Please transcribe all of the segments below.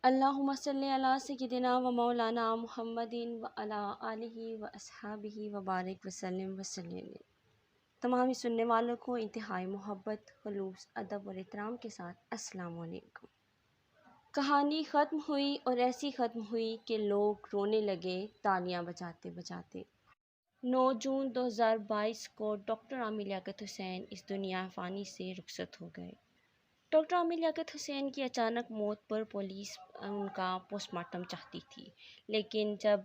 اللہم صلی علی سیدنا و مولانا محمدin و علی آلہ و اصحابہ و بارک وسلم وسلم۔ تمام سننے والوں کو انتہائی محبت، خلوص، ادب اور احترام کے ساتھ السلام علیکم۔ کہانی ختم ہوئی اور ایسی ختم ہوئی کہ لوگ رونے لگے تالیاں بجاتے بجاتے۔ 9 جون 2022 کو ڈاکٹر عامر لیاقت حسین اس دنیا فانی سے رخصت ہو گئے۔ ڈاکٹر عامر لیاقت حسین کی اچانک موت پر پولیس ان کا پوسٹ مارٹم چاہتی تھی، لیکن جب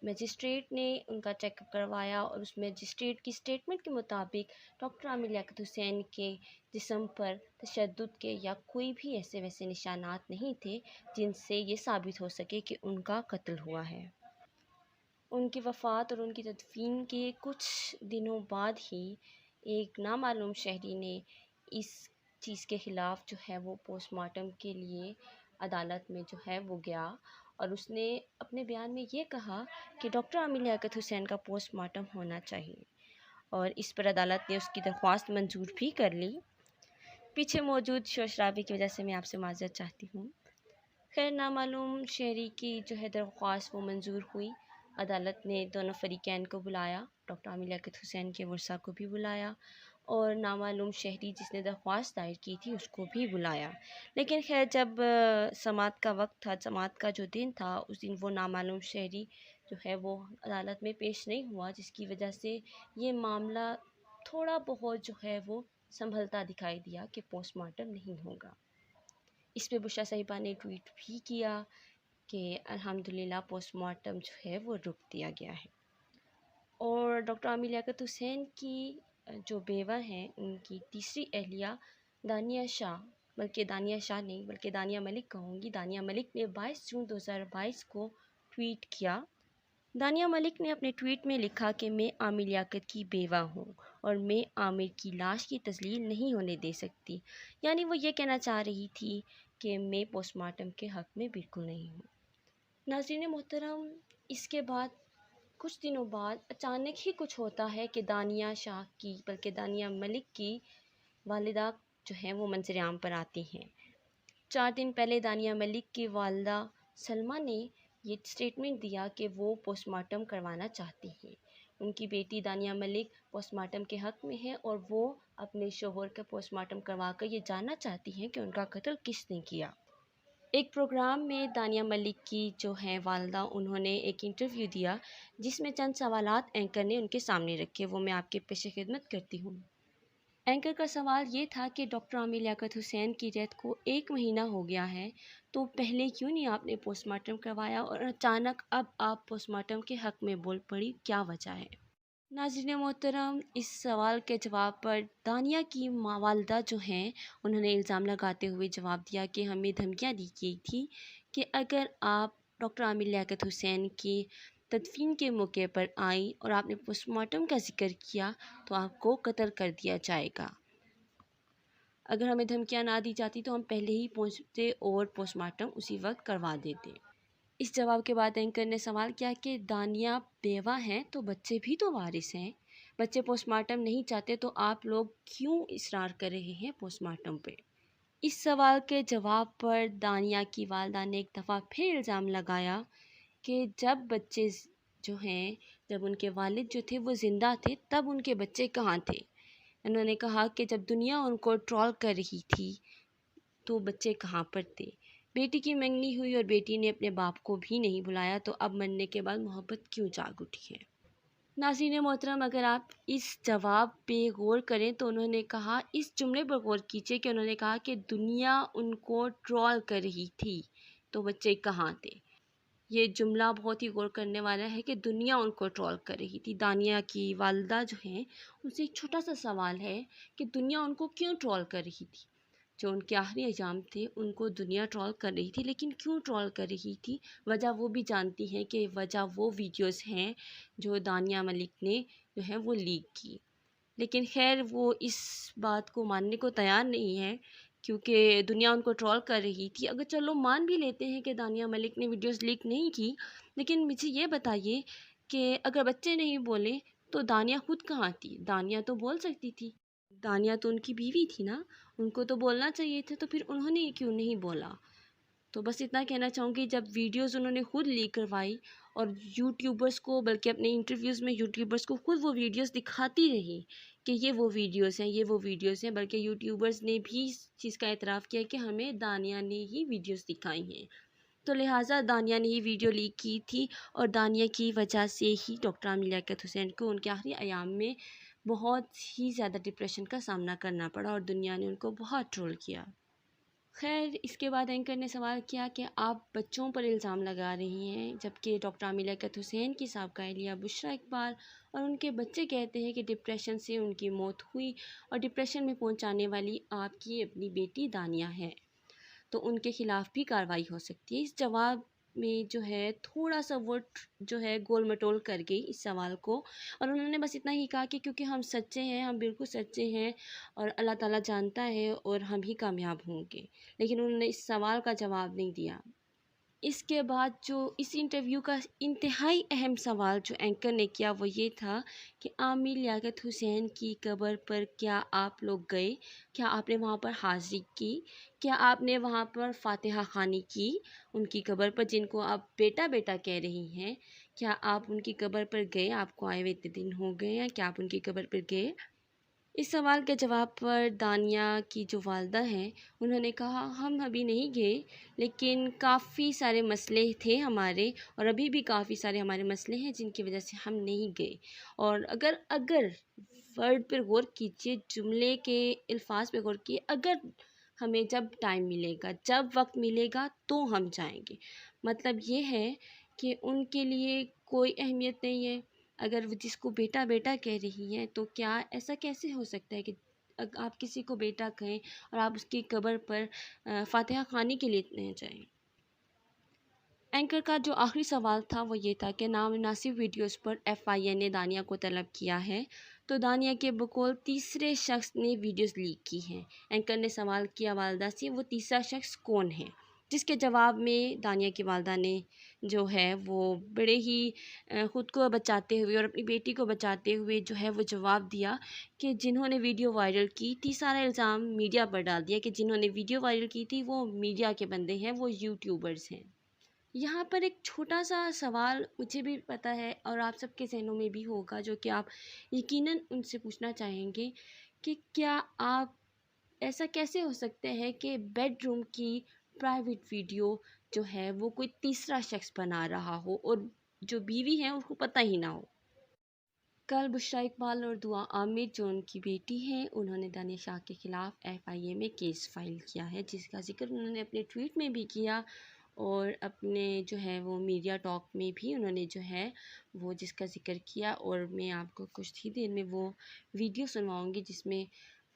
مجسٹریٹ نے ان کا چیک اپ کروایا اور اس مجسٹریٹ کی سٹیٹمنٹ کے مطابق ڈاکٹر عامر لیاقت حسین کے جسم پر تشدد کے یا کوئی بھی ایسے ویسے نشانات نہیں تھے جن سے یہ ثابت ہو سکے کہ ان کا قتل ہوا ہے۔ ان کی وفات اور ان کی تدفین کے کچھ دنوں بعد ہی ایک نامعلوم شہری نے اس چیز کے خلاف جو ہے وہ پوسٹ مارٹم کے لیے عدالت میں جو ہے وہ گیا، اور اس نے اپنے بیان میں یہ کہا کہ ڈاکٹر عامر لیاقت حسین کا پوسٹ مارٹم ہونا چاہیے، اور اس پر عدالت نے اس کی درخواست منظور بھی کر لی۔ پیچھے موجود شور شرابے کی وجہ سے میں آپ سے معذرت چاہتی ہوں۔ خیر، نامعلوم شہری کی جو ہے درخواست وہ منظور ہوئی۔ عدالت نے دونوں فریقین کو بلایا، ڈاکٹر عامر لیاقت حسین کے ورثاء کو بھی بلایا اور نامعلوم شہری جس نے درخواست دائر کی تھی اس کو بھی بلایا۔ لیکن خیر، جب سماعت کا وقت تھا، سماعت کا جو دن تھا، اس دن وہ نامعلوم شہری جو ہے وہ عدالت میں پیش نہیں ہوا، جس کی وجہ سے یہ معاملہ تھوڑا بہت جو ہے وہ سنبھلتا دکھائی دیا کہ پوسٹ مارٹم نہیں ہوگا۔ اس پہ بشریٰ صاحبہ نے ٹویٹ بھی کیا کہ الحمدللہ پوسٹ مارٹم جو ہے وہ رک دیا گیا ہے۔ اور ڈاکٹر عامر لیاقت حسین کی جو بیوہ ہیں، ان کی تیسری اہلیہ دانیہ شاہ، بلکہ دانیہ شاہ نہیں بلکہ دانیہ ملک کہوں گی، دانیہ ملک نے 22 جون 2022 کو ٹویٹ کیا۔ دانیہ ملک نے اپنے ٹویٹ میں لکھا کہ میں عامر لیاقت کی بیوہ ہوں اور میں عامر کی لاش کی تذلیل نہیں ہونے دے سکتی۔ یعنی وہ یہ کہنا چاہ رہی تھی کہ میں پوسٹ مارٹم کے حق میں بالکل نہیں ہوں۔ ناظرین محترم، اس کے بعد کچھ دنوں بعد اچانک ہی کچھ ہوتا ہے کہ دانیہ شاہ کی بلکہ دانیہ ملک کی والدہ جو ہیں وہ منظر عام پر آتی ہیں۔ 4 دن پہلے دانیہ ملک کی والدہ سلمیٰ نے یہ سٹیٹمنٹ دیا کہ وہ پوسٹ مارٹم کروانا چاہتی ہیں۔ ان کی بیٹی دانیہ ملک پوسٹ مارٹم کے حق میں ہے اور وہ اپنے شوہر کا پوسٹ مارٹم کروا کر یہ جاننا چاہتی ہیں کہ ان کا قتل کس نے کیا۔ ایک پروگرام میں دانیہ ملک کی جو ہیں والدہ، انہوں نے ایک انٹرویو دیا جس میں چند سوالات اینکر نے ان کے سامنے رکھے، وہ میں آپ کے پیش خدمت کرتی ہوں۔ اینکر کا سوال یہ تھا کہ ڈاکٹر عامر لیاقت حسین کی ڈیتھ کو 1 مہینہ ہو گیا ہے، تو پہلے کیوں نہیں آپ نے پوسٹ مارٹم کروایا اور اچانک اب آپ پوسٹ مارٹم کے حق میں بول پڑی، کیا وجہ ہے؟ ناظرین محترم، اس سوال کے جواب پر دانیہ کی والدہ جو ہیں انہوں نے الزام لگاتے ہوئے جواب دیا کہ ہمیں دھمکیاں دی گئی تھی کہ اگر آپ ڈاکٹر عامر لیاقت حسین کی تدفین کے موقع پر آئیں اور آپ نے پوسٹ مارٹم کا ذکر کیا تو آپ کو قتل کر دیا جائے گا۔ اگر ہمیں دھمکیاں نہ دی جاتی تو ہم پہلے ہی پہنچتے اور پوسٹ مارٹم اسی وقت کروا دیتے۔ اس جواب کے بعد اینکر نے سوال کیا کہ دانیہ بیوہ ہیں تو بچے بھی تو وارث ہیں، بچے پوسٹ مارٹم نہیں چاہتے تو آپ لوگ کیوں اصرار کر رہے ہیں پوسٹ مارٹم پہ؟ اس سوال کے جواب پر دانیہ کی والدہ نے ایک دفعہ پھر الزام لگایا کہ جب بچے جو ہیں، جب ان کے والد جو تھے وہ زندہ تھے تب ان کے بچے کہاں تھے؟ انہوں نے کہا کہ جب دنیا ان کو ٹرول کر رہی تھی تو بچے کہاں پر تھے؟ بیٹی کی منگنی ہوئی اور بیٹی نے اپنے باپ کو بھی نہیں بلایا، تو اب مرنے کے بعد محبت کیوں جاگ اٹھی ہے؟ ناظرین محترم، اگر آپ اس جواب پہ غور کریں تو انہوں نے کہا، اس جملے پر غور کیجیے کہ انہوں نے کہا کہ دنیا ان کو ٹرول کر رہی تھی تو بچے کہاں تھے۔ یہ جملہ بہت ہی غور کرنے والا ہے کہ دنیا ان کو ٹرول کر رہی تھی۔ دانیہ کی والدہ جو ہیں ان سے ایک چھوٹا سا سوال ہے کہ دنیا ان کو کیوں ٹرول کر رہی تھی؟ جو ان کے آخری ایام تھے ان کو دنیا ٹرول کر رہی تھی، لیکن کیوں ٹرول کر رہی تھی؟ وجہ وہ بھی جانتی ہیں کہ وجہ وہ ویڈیوز ہیں جو دانیہ ملک نے جو ہے وہ لیک کی، لیکن خیر وہ اس بات کو ماننے کو تیار نہیں ہے کیونکہ دنیا ان کو ٹرول کر رہی تھی۔ اگر چلو مان بھی لیتے ہیں کہ دانیہ ملک نے ویڈیوز لیک نہیں کی، لیکن مجھے یہ بتائیے کہ اگر بچے نہیں بولے تو دانیہ خود کہاں تھی؟ دانیہ تو بول سکتی تھی، دانیہ تو ان کی بیوی تھی نا، ان کو تو بولنا چاہیے تھا، تو پھر انہوں نے کیوں نہیں بولا؟ تو بس اتنا کہنا چاہوں گی، جب ویڈیوز انہوں نے خود لیک کروائی اور یوٹیوبرس کو، بلکہ اپنے انٹرویوز میں یوٹیوبرس کو خود وہ ویڈیوز دکھاتی رہی کہ یہ وہ ویڈیوز ہیں، یہ وہ ویڈیوز ہیں، بلکہ یوٹیوبرس نے بھی اس چیز کا اعتراف کیا کہ ہمیں دانیہ نے ہی ویڈیوز دکھائی ہیں، تو لہٰذا دانیہ نے ہی ویڈیو لیک کی تھی، اور دانیہ کی وجہ سے ہی ڈاکٹر عامر لیاقت حسین کو ان کے آخری ایام میں بہت ہی زیادہ ڈپریشن کا سامنا کرنا پڑا، اور دنیا نے ان کو بہت ٹرول کیا۔ خیر، اس کے بعد اینکر نے سوال کیا کہ آپ بچوں پر الزام لگا رہی ہیں، جبکہ ڈاکٹر عامر لیاقت حسین کی سابقہ اہلیہ بشریٰ اقبال اور ان کے بچے کہتے ہیں کہ ڈپریشن سے ان کی موت ہوئی، اور ڈپریشن میں پہنچانے والی آپ کی اپنی بیٹی دانیہ ہے، تو ان کے خلاف بھی کارروائی ہو سکتی ہے۔ اس جواب میں جو ہے تھوڑا سا وہ جو ہے گول مٹول کر گئی اس سوال کو، اور انہوں نے بس اتنا ہی کہا کہ کیونکہ ہم سچے ہیں، ہم بالکل سچے ہیں، اور اللہ تعالیٰ جانتا ہے اور ہم ہی کامیاب ہوں گے، لیکن انہوں نے اس سوال کا جواب نہیں دیا۔ اس کے بعد جو اس انٹرویو کا انتہائی اہم سوال جو اینکر نے کیا وہ یہ تھا کہ عامر لیاقت حسین کی قبر پر کیا آپ لوگ گئے؟ کیا آپ نے وہاں پر حاضری کی؟ کیا آپ نے وہاں پر فاتحہ خوانی کی ان کی قبر پر، جن کو آپ بیٹا بیٹا کہہ رہی ہیں؟ کیا آپ ان کی قبر پر گئے؟ آپ کو آئے ہوئے اتنے دن ہو گئے ہیں، کیا آپ ان کی قبر پر گئے؟ اس سوال کے جواب پر دانیہ کی جو والدہ ہیں انہوں نے کہا ہم ابھی نہیں گئے، لیکن کافی سارے مسئلے تھے ہمارے، اور ابھی بھی کافی سارے ہمارے مسئلے ہیں جن کی وجہ سے ہم نہیں گئے، اور اگر ورڈ پر غور کیجیے، جملے کے الفاظ پہ غور کیے، اگر ہمیں جب ٹائم ملے گا، جب وقت ملے گا تو ہم جائیں گے، مطلب یہ ہے کہ ان کے لیے کوئی اہمیت نہیں ہے۔ اگر وہ جس کو بیٹا بیٹا کہہ رہی ہیں تو کیا ایسا کیسے ہو سکتا ہے کہ آپ کسی کو بیٹا کہیں اور آپ اس کی قبر پر فاتحہ خوانی کے لیے جائیں؟ اینکر کا جو آخری سوال تھا وہ یہ تھا کہ نامناسب ویڈیوز پر FIA نے دانیہ کو طلب کیا ہے، تو دانیہ کے بقول تیسرے شخص نے ویڈیوز لیک کی ہیں۔ اینکر نے سوال کیا والدہ سے وہ تیسرا شخص کون ہے، جس کے جواب میں دانیہ کی والدہ نے جو ہے وہ بڑے ہی خود کو بچاتے ہوئے اور اپنی بیٹی کو بچاتے ہوئے جو ہے وہ جواب دیا کہ جنہوں نے ویڈیو وائرل کی تھی، سارا الزام میڈیا پر ڈال دیا کہ جنہوں نے ویڈیو وائرل کی تھی وہ میڈیا کے بندے ہیں، وہ یوٹیوبرز ہیں۔ یہاں پر ایک چھوٹا سا سوال مجھے بھی پتہ ہے اور آپ سب کے ذہنوں میں بھی ہوگا، جو کہ آپ یقیناً ان سے پوچھنا چاہیں گے کہ کیا آپ ایسا کیسے ہو سکتا ہے کہ بیڈ روم کی پرائیویٹ ویڈیو جو ہے وہ کوئی تیسرا شخص بنا رہا ہو اور جو بیوی ہے اس کو پتہ ہی نہ ہو۔ کل بشریٰ اقبال اور دعا عامر جو ان کی بیٹی ہیں، انہوں نے دانیہ شاہ کے خلاف FIA میں کیس فائل کیا ہے، جس کا ذکر انہوں نے اپنے ٹویٹ میں بھی کیا، اور اپنے جو ہے وہ میڈیا ٹاک میں بھی انہوں نے جو ہے وہ جس کا ذکر کیا، اور میں آپ کو کچھ ہی دیر میں وہ ویڈیو سنواؤں گی جس میں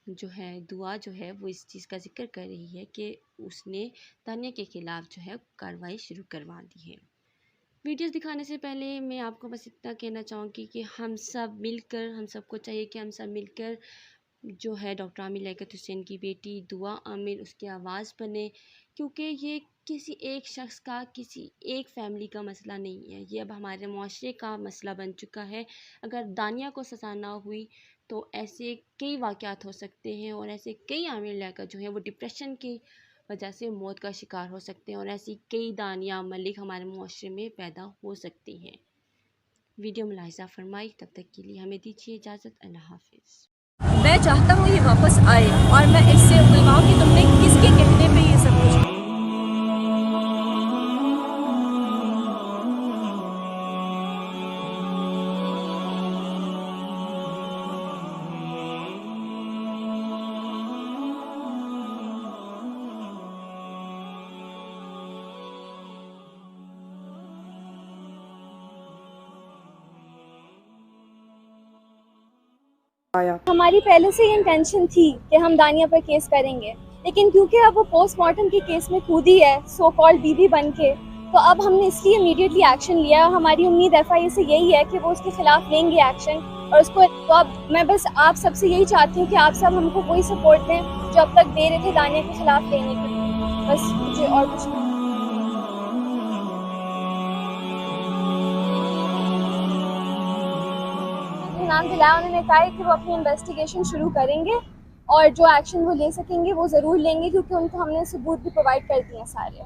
جو ہے دعا جو ہے وہ اس چیز کا ذکر کر رہی ہے کہ اس نے دانیہ کے خلاف جو ہے کارروائی شروع کروا دی ہے۔ ویڈیوز دکھانے سے پہلے میں آپ کو بس اتنا کہنا چاہوں گی کہ ہم سب کو چاہیے کہ ہم سب مل کر جو ہے ڈاکٹر عامر لیاقت حسین کی بیٹی دعا عامر اس کی آواز بنے، کیونکہ یہ کسی ایک شخص کا، کسی ایک فیملی کا مسئلہ نہیں ہے، یہ اب ہمارے معاشرے کا مسئلہ بن چکا ہے۔ اگر دانیہ کو سزا نہ ہوئی تو ایسے کئی واقعات ہو سکتے ہیں، اور ایسے کئی عامر لیاقت جو ہیں وہ ڈپریشن کی وجہ سے موت کا شکار ہو سکتے ہیں، اور ایسی کئی دانیہ ملک ہمارے معاشرے میں پیدا ہو سکتی ہیں۔ ویڈیو ملاحظہ فرمائی، تب تک کے لیے ہمیں دیجیے اجازت، اللہ حافظ۔ میں چاہتا ہوں یہ واپس آئے، اور میں اس سے بلواؤں کہ تم نے کس کے کہنے پہ یہ سب کچھ ہماری پہلے سے یہ انٹینشن تھی کہ ہم دانیہ پر کیس کریں گے، لیکن کیونکہ اب وہ پوسٹ مارٹم کے کیس میں کودی ہے سو کال بیوی بن کے، تو اب ہم نے اس لیے امیڈیٹلی ایکشن لیا۔ ہماری امید FIA سے یہی ہے کہ وہ اس کے خلاف لیں گے ایکشن، اور اس کو تو اب میں بس آپ سب سے یہی چاہتی ہوں کہ آپ سب ہم کو وہی سپورٹ دیں جو اب تک دے رہے تھے دانیہ کے خلاف لینے کے لیے، بس مجھے اور کچھ نہیں۔ نام دلایا، انہوں نے کہا ہے کہ وہ اپنی انویسٹیگیشن شروع کریں گے، اور جو ایکشن وہ لے سکیں گے وہ ضرور لیں گے، کیونکہ ان کو ہم نے ثبوت بھی پرووائڈ کر دیے ہیں سارے۔